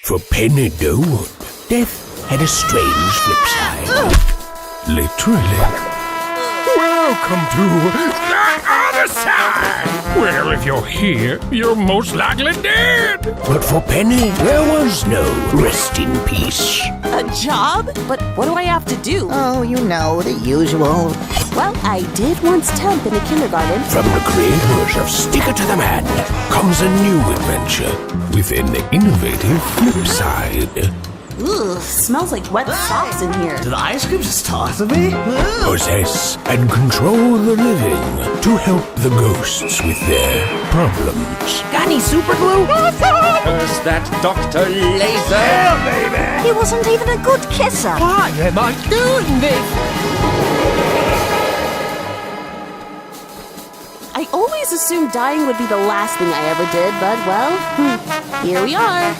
For Penny Dowood, death had a strange flip side. Literally. Welcome to the other side! Well, if you're here, you're most likely dead! But for Penny, there was no rest in peace. A job? But what do I have to do? Oh, you know, the usual. Well, I did once temp in a kindergarten. From the creators of Stick It to the Man comes a new adventure with an innovative flip side. Ugh, smells like wet socks in here. Did the ice cream just talk to me? Possess and control the living to help the ghosts with their problems. Got any super glue? Curse that Dr. Laser! Yeah, baby! He wasn't even a good kisser. Why am I doing this? I always assumed dying would be the last thing I ever did, but well, here we are.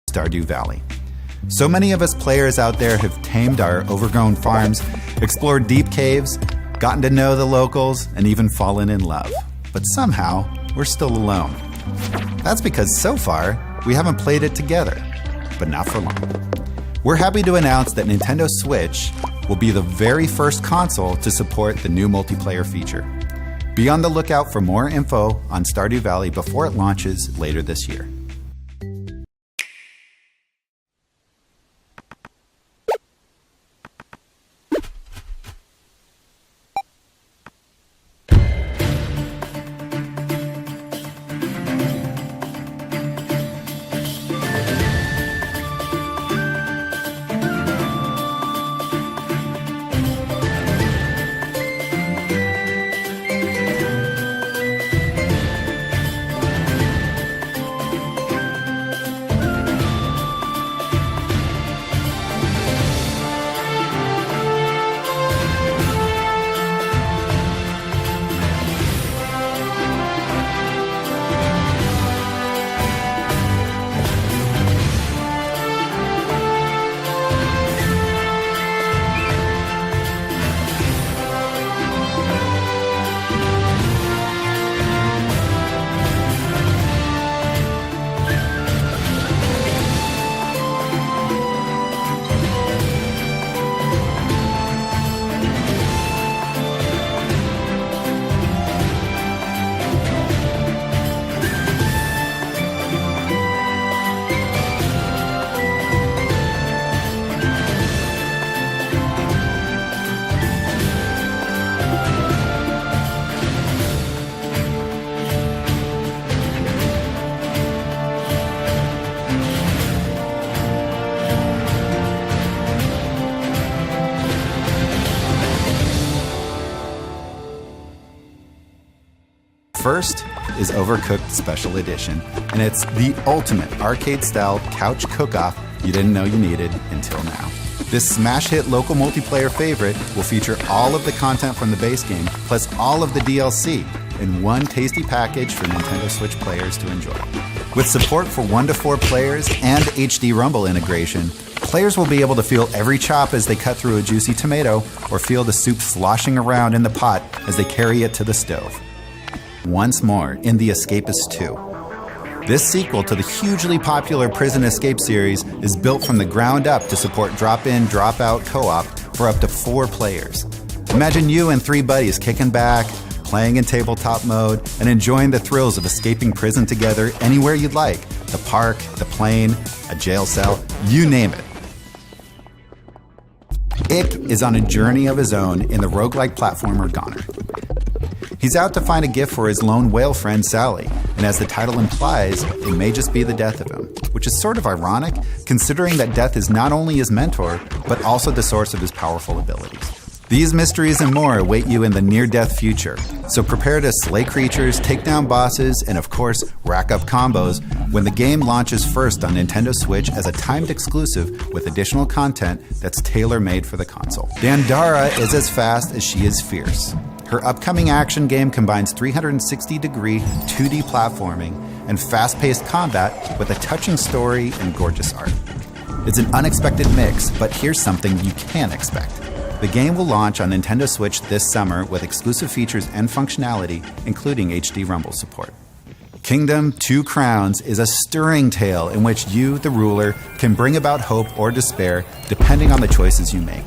Stardew Valley. So many of us players out there have tamed our overgrown farms, explored deep caves, gotten to know the locals, and even fallen in love. But somehow, we're still alone. That's because so far, we haven't played it together, but not for long. We're happy to announce that Nintendo Switch will be the very first console to support the new multiplayer feature. Be on the lookout for more info on Stardew Valley before it launches later this year. First is Overcooked Special Edition, and it's the ultimate arcade-style couch cook-off you didn't know you needed until now. This smash hit local multiplayer favorite will feature all of the content from the base game, plus all of the DLC, in one tasty package for Nintendo Switch players to enjoy. With support for 1 to 4 players and HD Rumble integration, players will be able to feel every chop as they cut through a juicy tomato, or feel the soup sloshing around in the pot as they carry it to the stove. Once more in The Escapist 2. This sequel to the hugely popular Prison Escape series is built from the ground up to support drop-in, drop-out co-op for up to 4 players. Imagine you and 3 buddies kicking back, playing in tabletop mode, and enjoying the thrills of escaping prison together anywhere you'd like. The park, the plane, a jail cell, you name it. Ick is on a journey of his own in the roguelike platformer Goner. He's out to find a gift for his lone whale friend Sally, and as the title implies, it may just be the death of him, which is sort of ironic, considering that death is not only his mentor, but also the source of his powerful abilities. These mysteries and more await you in the near-death future, so prepare to slay creatures, take down bosses, and of course, rack up combos when the game launches first on Nintendo Switch as a timed exclusive with additional content that's tailor-made for the console. Dandara is as fast as she is fierce. Her upcoming action game combines 360-degree 2D platforming and fast-paced combat with a touching story and gorgeous art. It's an unexpected mix, but here's something you can expect. The game will launch on Nintendo Switch this summer with exclusive features and functionality, including HD Rumble support. Kingdom Two Crowns is a stirring tale in which you, the ruler, can bring about hope or despair depending on the choices you make.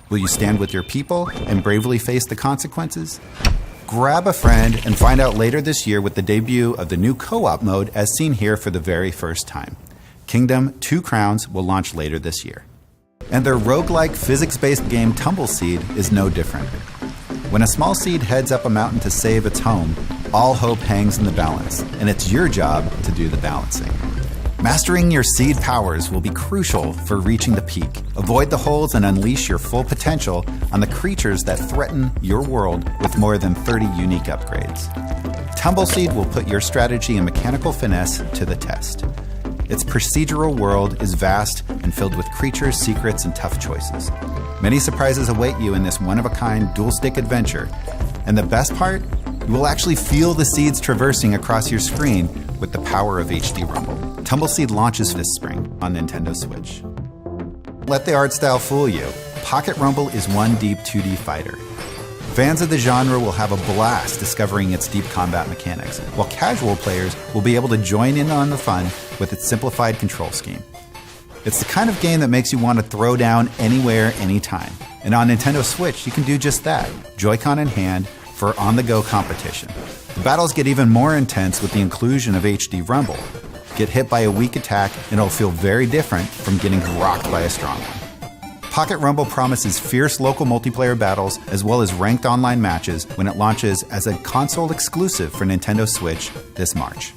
Will you stand with your people and bravely face the consequences? Grab a friend and find out later this year with the debut of the new co-op mode as seen here for the very first time. Kingdom Two Crowns will launch later this year. And their roguelike physics-based game Tumbleseed is no different. When a small seed heads up a mountain to save its home, all hope hangs in the balance, and it's your job to do the balancing. Mastering your seed powers will be crucial for reaching the peak. Avoid the holes and unleash your full potential on the creatures that threaten your world with more than 30 unique upgrades. Tumbleseed will put your strategy and mechanical finesse to the test. Its procedural world is vast and filled with creatures, secrets, and tough choices. Many surprises await you in this one-of-a-kind dual-stick adventure. And the best part? You will actually feel the seeds traversing across your screen with the power of HD Rumble. Tumbleseed launches this spring on Nintendo Switch. Let the art style fool you. Pocket Rumble is one deep 2D fighter. Fans of the genre will have a blast discovering its deep combat mechanics, while casual players will be able to join in on the fun with its simplified control scheme. It's the kind of game that makes you want to throw down anywhere, anytime. And on Nintendo Switch, you can do just that, Joy-Con in hand, for on-the-go competition. The battles get even more intense with the inclusion of HD Rumble. Get hit by a weak attack, and it'll feel very different from getting rocked by a strong one. Pocket Rumble promises fierce local multiplayer battles as well as ranked online matches when it launches as a console exclusive for Nintendo Switch this March.